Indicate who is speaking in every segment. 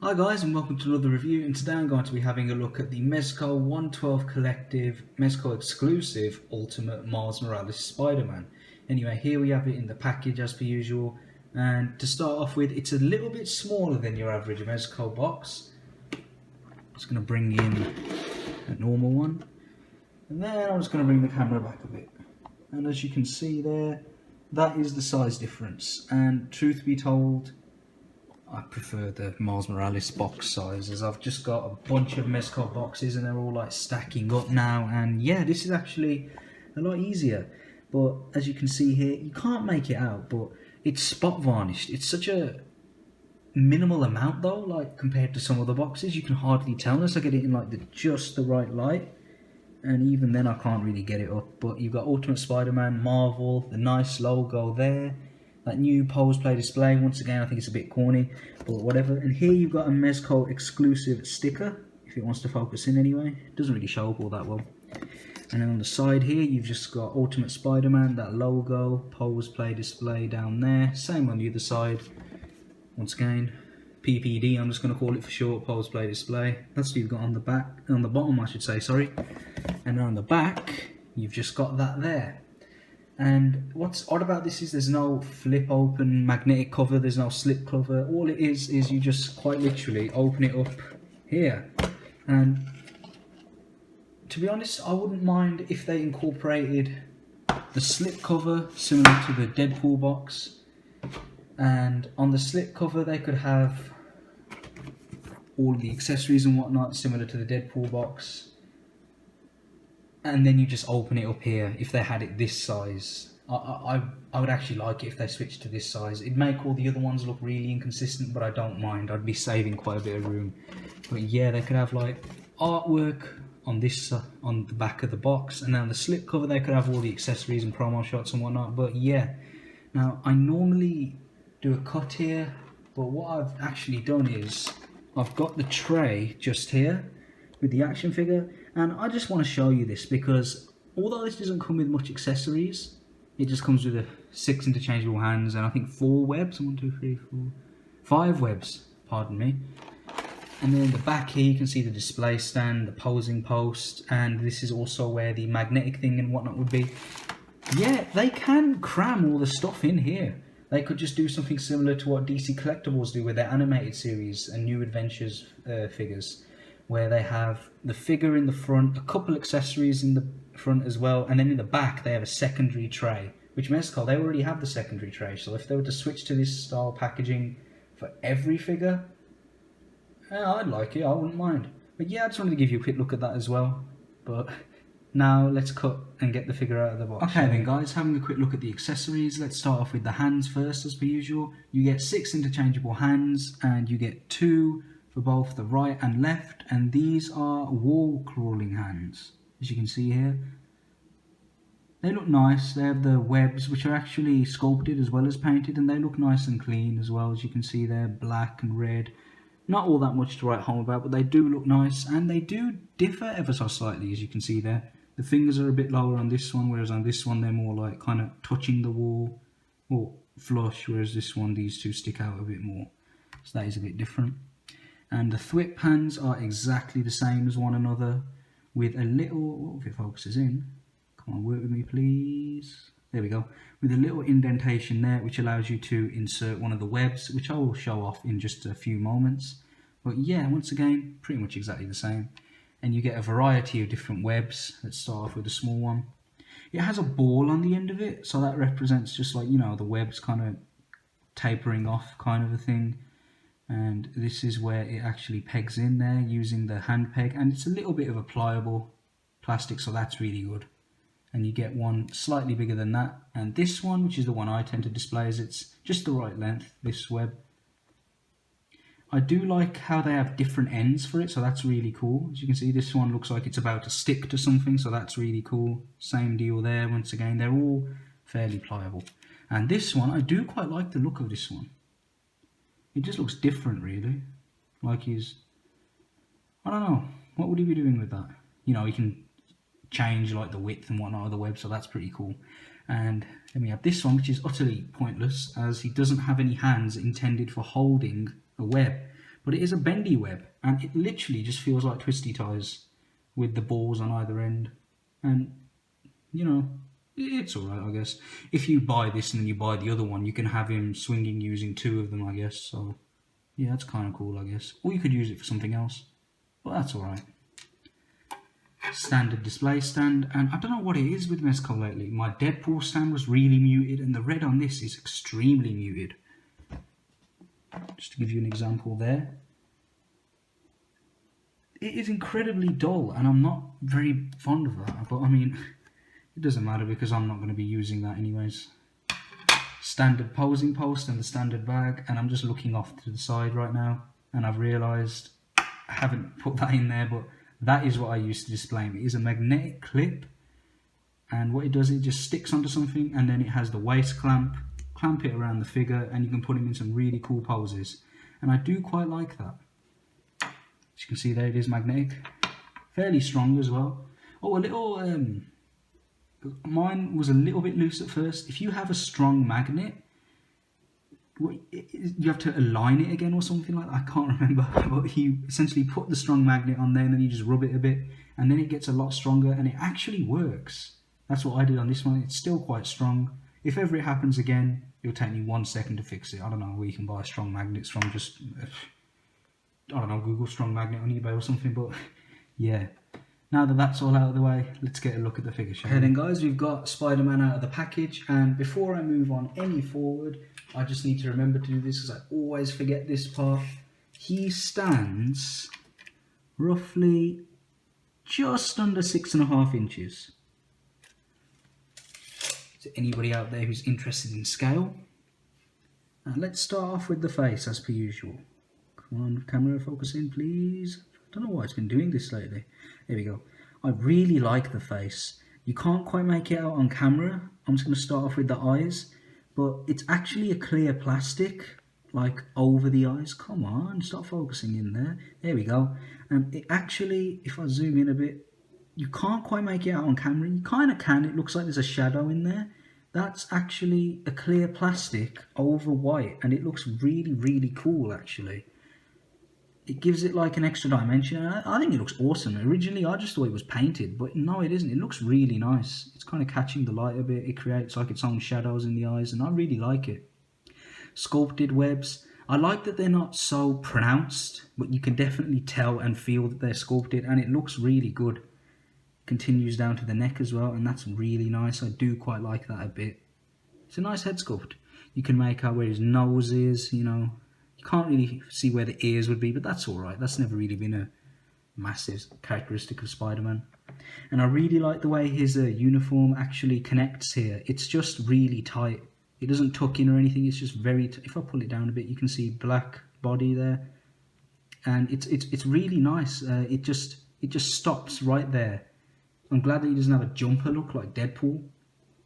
Speaker 1: Hi guys, and welcome to another review, and today I'm going to be having a look at the MEZCO 112 Collective MEZCO exclusive Ultimate Miles Morales Spider-Man. Anyway, here we have it in the package as per usual, and to start off with, it's a little bit smaller than your average MEZCO box. Just going to bring in a normal one, and then I'm just going to bring the camera back a bit. And as you can see there, that is the size difference, and truth be told, I prefer the Miles Morales box sizes. I've just got a bunch of MEZCO boxes and they're all like stacking up now, and yeah, this is actually a lot easier. But as you can see here, you can't make it out, but it's spot varnished. It's such a minimal amount though, like compared to some other boxes, you can hardly tell unless I get it in like just the right light, and even then I can't really get it up. But you've got Ultimate Spider-Man, Marvel, the nice logo there. That new pose play display, once again I think it's a bit corny, but whatever. And here you've got a MEZCO exclusive sticker, if it wants to focus in anyway. It doesn't really show up all that well. And then on the side here you've just got Ultimate Spider-Man, that logo, pose play display down there. Same on the other side. Once again, PPD, I'm just going to call it for short, pose play display. That's what you've got on the back, on the bottom I should say, sorry. And then on the back, you've just got that there. And what's odd about this is there's no flip open magnetic cover, there's no slip cover. All it is you just quite literally open it up here. And to be honest, I wouldn't mind if they incorporated the slip cover similar to the Deadpool box. And on the slip cover they could have all the accessories and whatnot similar to the Deadpool box. And then you just open it up here if they had it this size. I would actually like it if they switched to this size. It'd make all the other ones look really inconsistent, but I don't mind. I'd be saving quite a bit of room. But yeah, they could have like artwork on this on the back of the box, and then on the slip cover they could have all the accessories and promo shots and whatnot. But yeah, now I normally do a cut here, but what I've actually done is I've got the tray just here with the action figure. And I just want to show you this because although this doesn't come with much accessories, it just comes with 6 interchangeable hands and I think 4 webs. 1, 2, 3, 4, 5 webs, pardon me. And then in the back here you can see the display stand, the posing post, and this is also where the magnetic thing and whatnot would be. Yeah, they can cram all the stuff in here. They could just do something similar to what DC Collectibles do with their animated series and New Adventures figures, where they have the figure in the front, a couple accessories in the front as well, and then in the back they have a secondary tray, which MEZCO, they already have the secondary tray, so if they were to switch to this style packaging for every figure, I'd like it, I wouldn't mind. But yeah, I just wanted to give you a quick look at that as well. But now let's cut and get the figure out of the box. Okay then guys, having a quick look at the accessories, let's start off with the hands first as per usual. You get 6 interchangeable hands, and you get 2 for both the right and left, and these are wall crawling hands, as you can see here. They look nice. They have the webs which are actually sculpted as well as painted, and they look nice and clean as well, as you can see there, black and red. Not all that much to write home about, but they do look nice, and they do differ ever so slightly, as you can see there. The fingers are a bit lower on this one, whereas on this one they're more like kind of touching the wall or flush, whereas this one, these two stick out a bit more, so that is a bit different. And the thwip hands are exactly the same as one another, with a little, if it focuses in, come on, work with me please, there we go, with a little indentation there which allows you to insert one of the webs, which I will show off in just a few moments. But yeah, once again, pretty much exactly the same. And you get a variety of different webs. Let's start off with a small one. It has a ball on the end of it, so that represents just like, you know, the webs kind of tapering off kind of a thing. And this is where it actually pegs in there using the hand peg, and it's a little bit of a pliable plastic, so that's really good. And you get one slightly bigger than that, and this one, which is the one I tend to display, is it's just the right length, this web. I do like how they have different ends for it, so that's really cool. As you can see, this one looks like it's about to stick to something, so that's really cool. Same deal there, once again, they're all fairly pliable. And this one, I do quite like the look of this one. It just looks different really, like he's, I don't know, what would he be doing with that? You know, he can change like the width and whatnot of the web, so that's pretty cool. And then we have this one, which is utterly pointless, as he doesn't have any hands intended for holding a web. but it is a bendy web, and it literally just feels like twisty ties with the balls on either end. And you know, it's alright, I guess. If you buy this and then you buy the other one, you can have him swinging using 2 of them, I guess. So yeah, that's kind of cool, I guess. Or you could use it for something else, but that's alright. Standard display stand, and I don't know what it is with MEZCO lately. My Deadpool stand was really muted, and the red on this is extremely muted. Just to give you an example there. It is incredibly dull, and I'm not very fond of that, but I mean, it doesn't matter because I'm not going to be using that anyways. Standard posing post and the standard bag, and I'm just looking off to the side right now, and I've realised I haven't put that in there, but that is what I used to display him. It is a magnetic clip, and what it does, it just sticks onto something, and then it has the waist clamp it around the figure, and you can put him in some really cool poses, and I do quite like that. As you can see there, it is magnetic, fairly strong as well. Oh, a little mine was a little bit loose at first. If you have a strong magnet, you have to align it again or something like that. I can't remember, but you essentially put the strong magnet on there, and then you just rub it a bit, and then it gets a lot stronger, and it actually works. That's what I did on this one. It's still quite strong. If ever it happens again, it'll take me 1 second to fix it. I don't know where you can buy strong magnets from, just, I don't know, Google strong magnet on eBay or something, but yeah. Now that that's all out of the way, let's get a look at the figure, shall we? Okay then guys, we've got Spider-Man out of the package, and before I move on any forward, I just need to remember to do this because I always forget this part. He stands roughly just under 6.5 inches. Is there anybody out there who's interested in scale? And let's start off with the face as per usual. Come on, camera, focus in please. I don't know why it's been doing this lately. There we go. I really like the face. You can't quite make it out on camera. I'm just going to start off with the eyes, but it's actually a clear plastic, like over the eyes. Come on, stop focusing in there. There we go. And it actually, if I zoom in a bit, you can't quite make it out on camera. You kind of can. It looks like there's a shadow in there. That's actually a clear plastic over white, and it looks really, really cool actually. It gives it like an extra dimension. I think it looks awesome. Originally, I just thought it was painted, but no, it isn't. It looks really nice. It's kind of catching the light a bit. It creates like its own shadows in the eyes, and I really like it. Sculpted webs. I like that they're not so pronounced, but you can definitely tell and feel that they're sculpted, and it looks really good. Continues down to the neck as well, and that's really nice. I do quite like that a bit. It's a nice head sculpt. You can make out where his nose is, you know. You can't really see where the ears would be, but that's alright. That's never really been a massive characteristic of Spider-Man. And I really like the way his uniform actually connects here. It's just really tight. It doesn't tuck in or anything. It's just very... If I pull it down a bit, you can see black body there. And it's really nice. It just stops right there. I'm glad that he doesn't have a jumper look like Deadpool.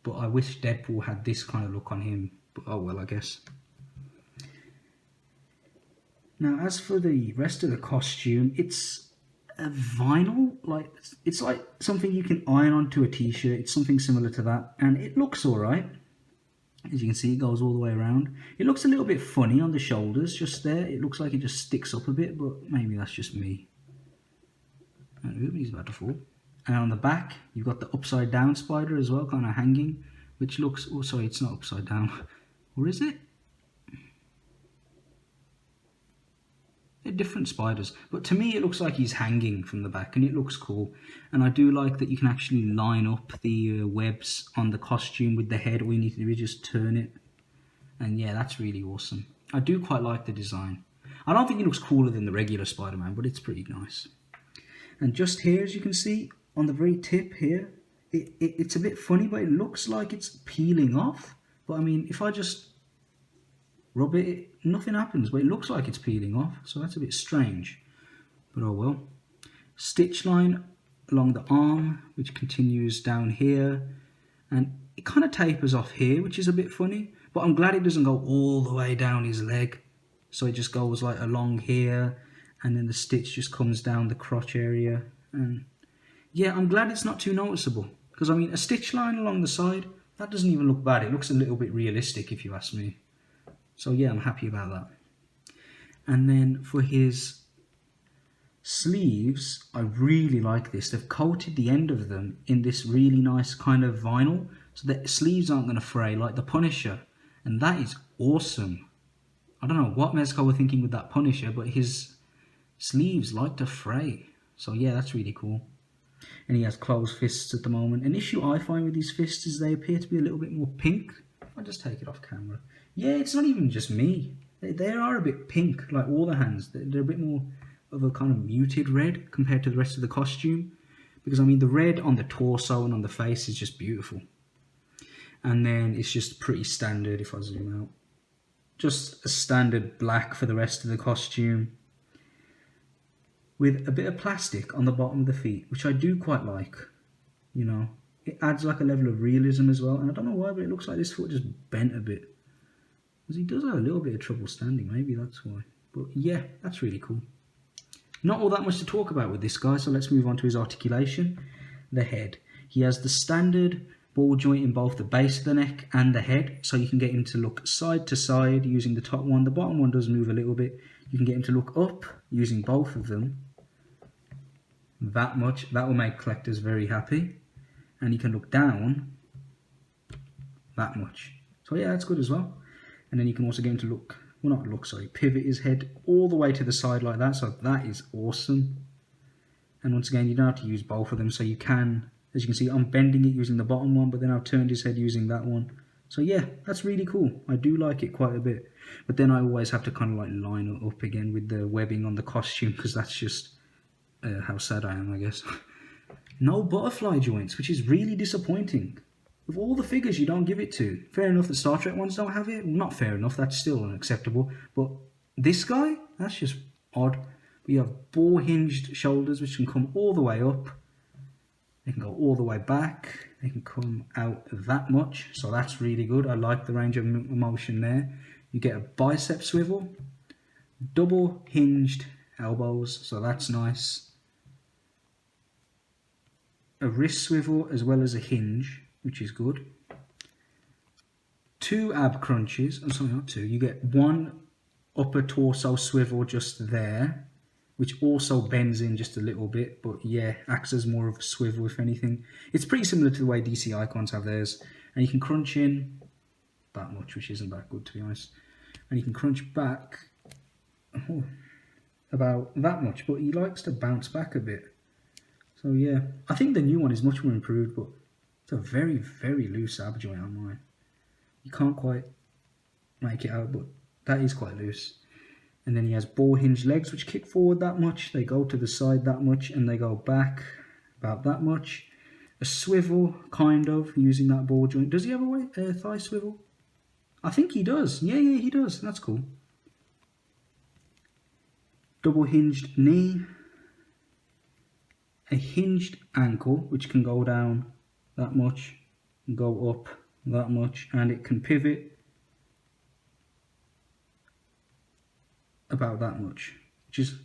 Speaker 1: But I wish Deadpool had this kind of look on him. But oh well, I guess. Now, as for the rest of the costume, it's a vinyl, like it's like something you can iron onto a t-shirt. It's something similar to that, and it looks alright. As you can see, it goes all the way around. It looks a little bit funny on the shoulders, just there. It looks like it just sticks up a bit, but maybe that's just me. And he's about to fall. And on the back, you've got the upside down spider as well, kind of hanging, which looks, oh sorry, it's not upside down. Or is it? They're different spiders, but to me it looks like he's hanging from the back, and it looks cool. And I do like that you can actually line up the webs on the costume with the head. All you need to do is just turn it, and yeah, that's really awesome. I do quite like the design. I don't think it looks cooler than the regular Spider-Man, but it's pretty nice. And just here, as you can see, on the very tip here, it's a bit funny, but it looks like it's peeling off. But I mean, if I just rub it, nothing happens, but it looks like it's peeling off, so that's a bit strange, but oh well. Stitch line along the arm, which continues down here, and it kind of tapers off here, which is a bit funny, but I'm glad it doesn't go all the way down his leg, so it just goes like along here, and then the stitch just comes down the crotch area. And yeah, I'm glad it's not too noticeable, because I mean, a stitch line along the side, that doesn't even look bad. It looks a little bit realistic if you ask me. So yeah, I'm happy about that. And then for his sleeves, I really like this. They've coated the end of them in this really nice kind of vinyl, so the sleeves aren't going to fray like the Punisher. And that is awesome. I don't know what Mezco were thinking with that Punisher, but his sleeves like to fray. So yeah, that's really cool. And he has closed fists at the moment. An issue I find with these fists is they appear to be a little bit more pink. I'll just take it off camera. Yeah, it's not even just me. They are a bit pink, like all the hands. They're a bit more of a kind of muted red compared to the rest of the costume. Because I mean, the red on the torso and on the face is just beautiful. And then it's just pretty standard if I zoom out. Just a standard black for the rest of the costume, with a bit of plastic on the bottom of the feet, which I do quite like. You know, it adds like a level of realism as well. And I don't know why, but it looks like this foot just bent a bit. Because he does have a little bit of trouble standing, maybe that's why. But yeah, that's really cool. Not all that much to talk about with this guy, so let's move on to his articulation. The head. He has the standard ball joint in both the base of the neck and the head, so you can get him to look side to side using the top one. The bottom one does move a little bit. You can get him to look up using both of them. That much. That will make collectors very happy. And you can look down that much. So yeah, that's good as well. And then you can also get him to look, well not look, sorry, pivot his head all the way to the side like that. So that is awesome. And once again, you don't have to use both of them. So you can, as you can see, I'm bending it using the bottom one, but then I've turned his head using that one. So yeah, that's really cool. I do like it quite a bit. But then I always have to kind of like line it up again with the webbing on the costume, because that's just how sad I am, I guess. No butterfly joints, which is really disappointing. With all the figures you don't give it to. Fair enough that Star Trek ones don't have it. Well, not fair enough, that's still unacceptable. But this guy, that's just odd. We have ball hinged shoulders, which can come all the way up. They can go all the way back. They can come out that much. So that's really good. I like the range of motion there. You get a bicep swivel. Double hinged elbows. So that's nice. A wrist swivel as well as a hinge, which is good. 2 ab crunches. I'm sorry, not 2. You get 1 upper torso swivel just there, which also bends in just a little bit, but yeah, acts as more of a swivel if anything. It's pretty similar to the way DC Icons have theirs. And you can crunch in that much, which isn't that good to be honest. And you can crunch back about that much, but he likes to bounce back a bit. So yeah, I think the new one is much more improved, but it's a very, very loose ab joint on mine. You can't quite make it out, but that is quite loose. And then he has ball hinge legs, which kick forward that much. They go to the side that much, and they go back about that much. A swivel, kind of, using that ball joint. Does he have a thigh swivel? I think he does. Yeah, he does. That's cool. Double hinged knee. A hinged ankle, which can go down that much, and go up that much, and it can pivot about that much, which is,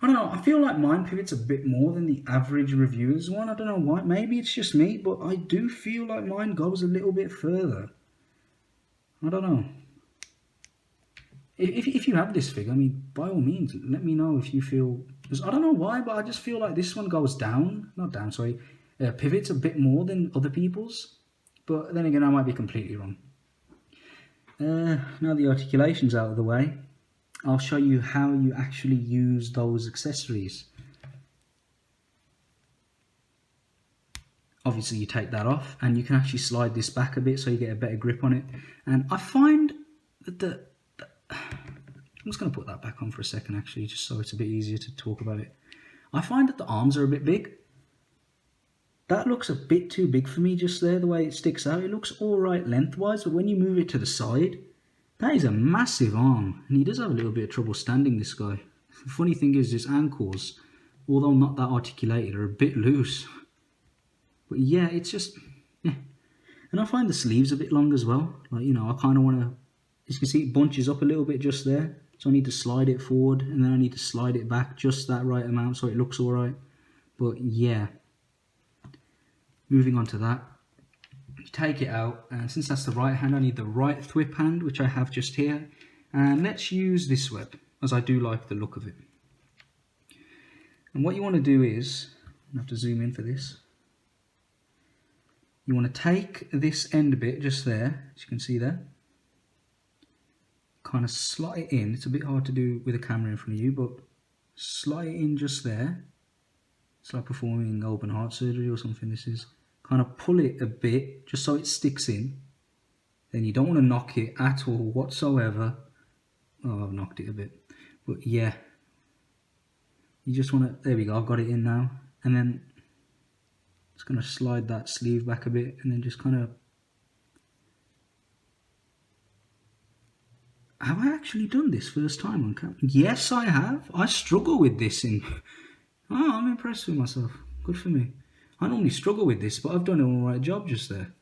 Speaker 1: I don't know, I feel like mine pivots a bit more than the average reviewers one. I don't know why, maybe it's just me, but I do feel like mine goes a little bit further. I don't know. If you have this figure, I mean, by all means, let me know if you feel, I don't know why, but I just feel like this one goes down, not down, sorry, pivots a bit more than other people's, but then again, I might be completely wrong. Now the articulation's out of the way, I'll show you how you actually use those accessories. Obviously you take that off and you can actually slide this back a bit so you get a better grip on it. And I find that I'm just going to put that back on for a second actually, just so it's a bit easier to talk about it. I find that the arms are a bit big. That looks a bit too big for me just there, the way it sticks out. It looks alright lengthwise, but when you move it to the side, that is a massive arm. And he does have a little bit of trouble standing, this guy. The funny thing is his ankles, although not that articulated, are a bit loose. But yeah, it's just, yeah. And I find the sleeves a bit long as well. Like, you know, I kind of want to, as you can see, it bunches up a little bit just there. So I need to slide it forward and then I need to slide it back just that right amount so it looks alright. But yeah. Moving on to that. You take it out, and since that's the right hand, I need the right thwip hand, which I have just here. And let's use this web. as I do like the look of it. And what you want to do is, I have to zoom in for this, you want to take this end bit just there, as you can see there, kind of slot it in. It's a bit hard to do with a camera in front of you, but slot it in just there. It's like performing open heart surgery or something. This is kind of pull it a bit just so it sticks in. Then you don't want to knock it at all whatsoever. Oh, I've knocked it a bit, but yeah, you just want to, there we go, I've got it in now. And then it's going to slide that sleeve back a bit and then just kind of, have I actually done this first time on camera? Yes, I have. I struggle with this in, oh, I'm impressed with myself. Good for me. I normally struggle with this, but I've done an alright job just there.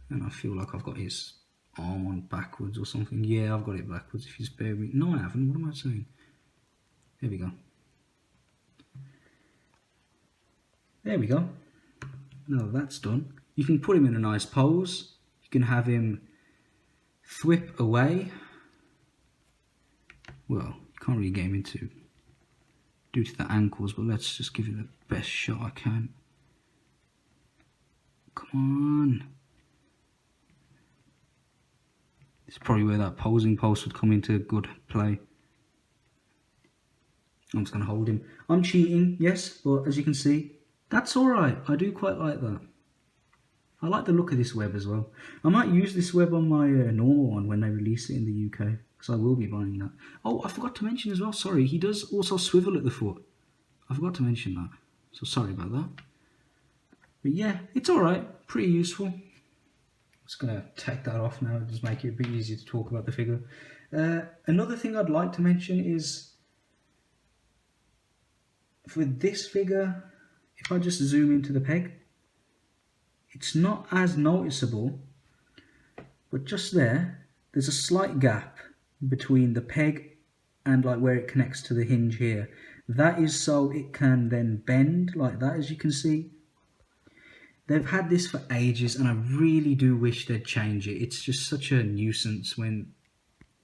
Speaker 1: And I feel like I've got his arm on backwards or something. Yeah, I've got it backwards, if you spare me. No, I haven't. What am I saying? There we go. There we go. Now that's done, you can put him in a nice pose. You can have him thwip away. Well, you can't really get him into due to the ankles, but let's just give it the best shot I can. Come on. It's probably where that posing pose would come into good play. I'm just going to hold him. I'm cheating, yes, but as you can see, that's alright. I do quite like that. I like the look of this web as well. I might use this web on my normal one when they release it in the UK, because I will be buying that. Oh, I forgot to mention as well, sorry, he does also swivel at the foot. I forgot to mention that, so sorry about that. But yeah, it's alright, pretty useful. I'm just going to take that off now, just make it a bit easier to talk about the figure. Another thing I'd like to mention is, for this figure, if I just zoom into the peg, it's not as noticeable, but just there, there's a slight gap between the peg and like where it connects to the hinge here. That is so it can then bend like that, as you can see. They've had this for ages and I really do wish they'd change it. It's just such a nuisance when,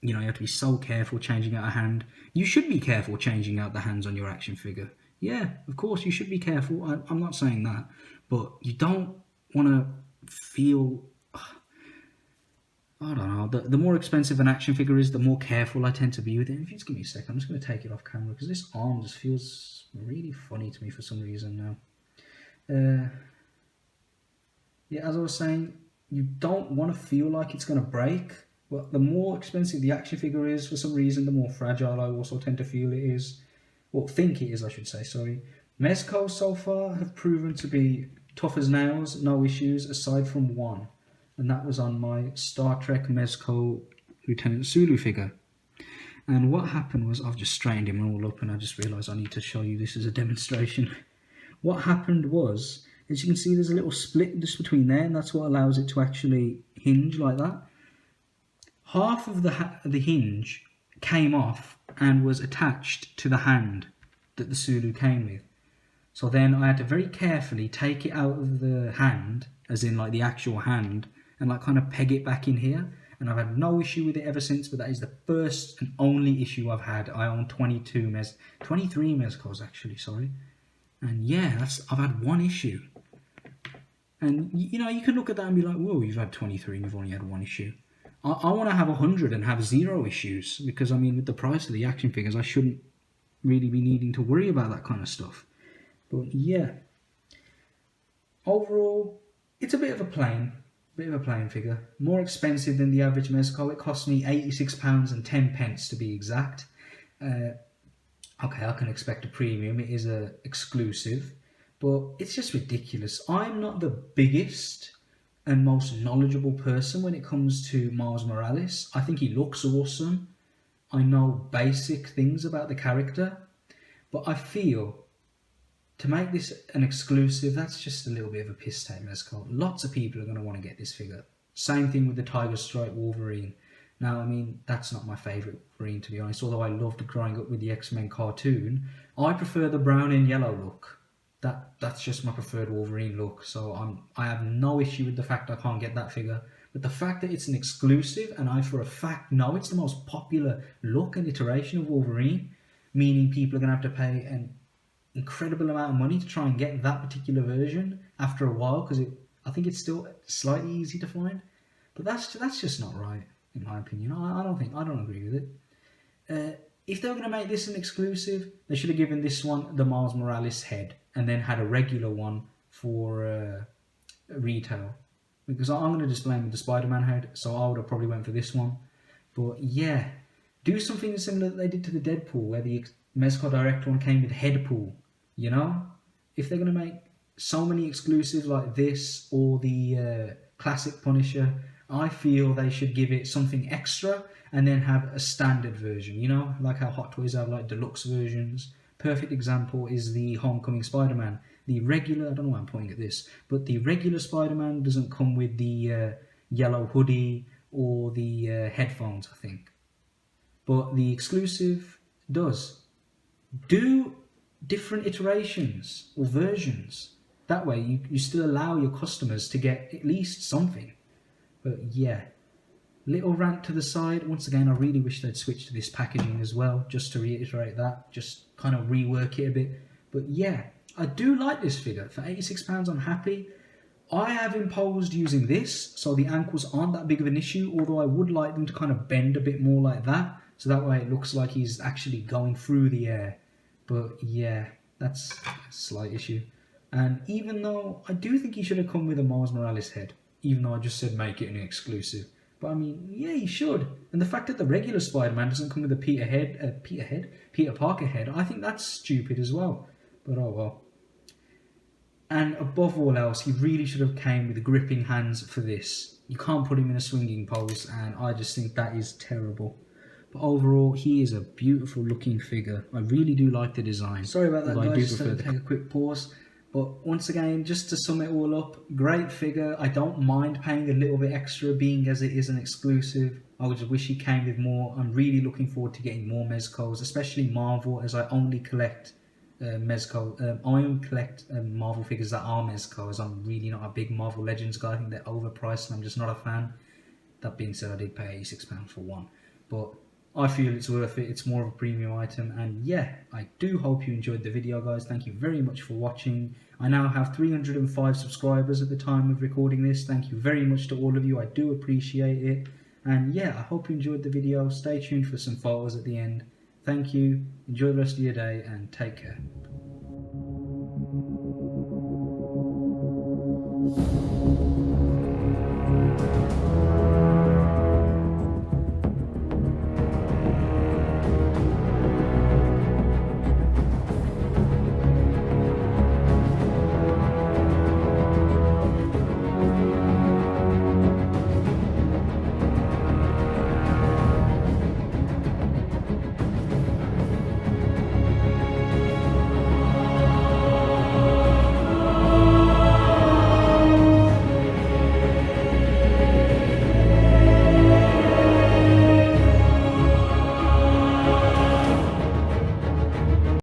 Speaker 1: you know, you have to be so careful changing out a hand. You should be careful changing out the hands on your action figure. Yeah, of course, you should be careful. I'm not saying that, but you don't want to feel, I don't know, the more expensive an action figure is, the more careful I tend to be with it. If you just give me a second, I'm just going to take it off camera because this arm just feels really funny to me for some reason now. Yeah, as I was saying, you don't want to feel like it's going to break. But the more expensive the action figure is, for some reason, the more fragile I also tend to feel it is. Well, think it is, I should say, sorry. MEZCO so far have proven to be tough as nails, no issues, aside from one. And that was on my Star Trek MEZCO Lieutenant Sulu figure. And what happened was, I've just straightened him all up and I just realised I need to show you this as a demonstration. What happened was, as you can see, there's a little split just between there, and that's what allows it to actually hinge like that. Half of the hinge came off and was attached to the hand that the Sulu came with. So then I had to very carefully take it out of the hand, as in like the actual hand, and like kind of peg it back in here. And I've had no issue with it ever since, but that is the first and only issue I've had. I own 23 MEZCOs actually, sorry. And yeah, I've had one issue. And you know, you can look at that and be like, whoa, you've had 23 and you've only had one issue. I want to have 100 and have 0 issues, because I mean, with the price of the action figures, I shouldn't really be needing to worry about that kind of stuff. But yeah, overall, it's a bit of a plain figure. More expensive than the average MEZCO. It cost me £86 and 10 pence to be exact. Okay, I can expect a premium. It is a exclusive, but it's just ridiculous. I'm not the biggest and most knowledgeable person when it comes to Miles Morales. I think he looks awesome. I know basic things about the character, but I feel to make this an exclusive, that's just a little bit of a piss take MEZCO. Lots of people are going to want to get this figure. Same thing with the Tiger Stripe Wolverine. Now, I mean, that's not my favourite Wolverine, to be honest. Although I loved growing up with the X-Men cartoon, I prefer the brown and yellow look. That's just my preferred Wolverine look. So I have no issue with the fact I can't get that figure. But the fact that it's an exclusive, and I for a fact know it's the most popular look and iteration of Wolverine, meaning people are going to have to pay an incredible amount of money to try and get that particular version after a while, because I think it's still slightly easy to find. But that's just not right, in my opinion. I don't agree with it. If they were going to make this an exclusive, they should have given this one the Miles Morales head, and then had a regular one for retail. Because I'm going to just blame the Spider-Man head, so I would have probably went for this one. But yeah, do something similar that they did to the Deadpool, where the Mezco Direct one came with Headpool. You know, if they're going to make so many exclusives like this, or the classic Punisher, I feel they should give it something extra and then have a standard version, you know, like how Hot Toys have like deluxe versions. Perfect example is the Homecoming Spider-Man. The regular, I don't know why I'm pointing at this, but the regular Spider-Man doesn't come with the yellow hoodie or the headphones, I think. But the exclusive does. Do different iterations or versions. That way you still allow your customers to get at least something. But yeah, little rant to the side. Once again, I really wish they'd switch to this packaging as well, just to reiterate that, just kind of rework it a bit. But yeah, I do like this figure. For £86, I'm happy. I have imposed using this, so the ankles aren't that big of an issue, although I would like them to kind of bend a bit more like that, so that way it looks like he's actually going through the air. But yeah, that's a slight issue. And even though I do think he should have come with a Miles Morales head, even though I just said make it an exclusive. But I mean, yeah, he should. And the fact that the regular Spider-Man doesn't come with a Peter Parker head, I think that's stupid as well. But oh well. And above all else, he really should have came with gripping hands for this. You can't put him in a swinging pose, and I just think that is terrible. But overall, he is a beautiful looking figure. I really do like the design. Sorry about that, guys. I do just had to take a quick pause. But once again, just to sum it all up, great figure. I don't mind paying a little bit extra, being as it is an exclusive. I would just wish he came with more. I'm really looking forward to getting more Mezcos, especially Marvel, as I only collect Mezco. I only collect Marvel figures that are Mezcos. I'm really not a big Marvel Legends guy. I think they're overpriced and I'm just not a fan. That being said, I did pay £86 for one. But I feel it's worth it. It's more of a premium item. And yeah, I do hope you enjoyed the video, guys. Thank you very much for watching. I now have 305 subscribers at the time of recording this. Thank you very much to all of you. I do appreciate it. And yeah, I hope you enjoyed the video. Stay tuned for some photos at the end. Thank you. Enjoy the rest of your day and take care.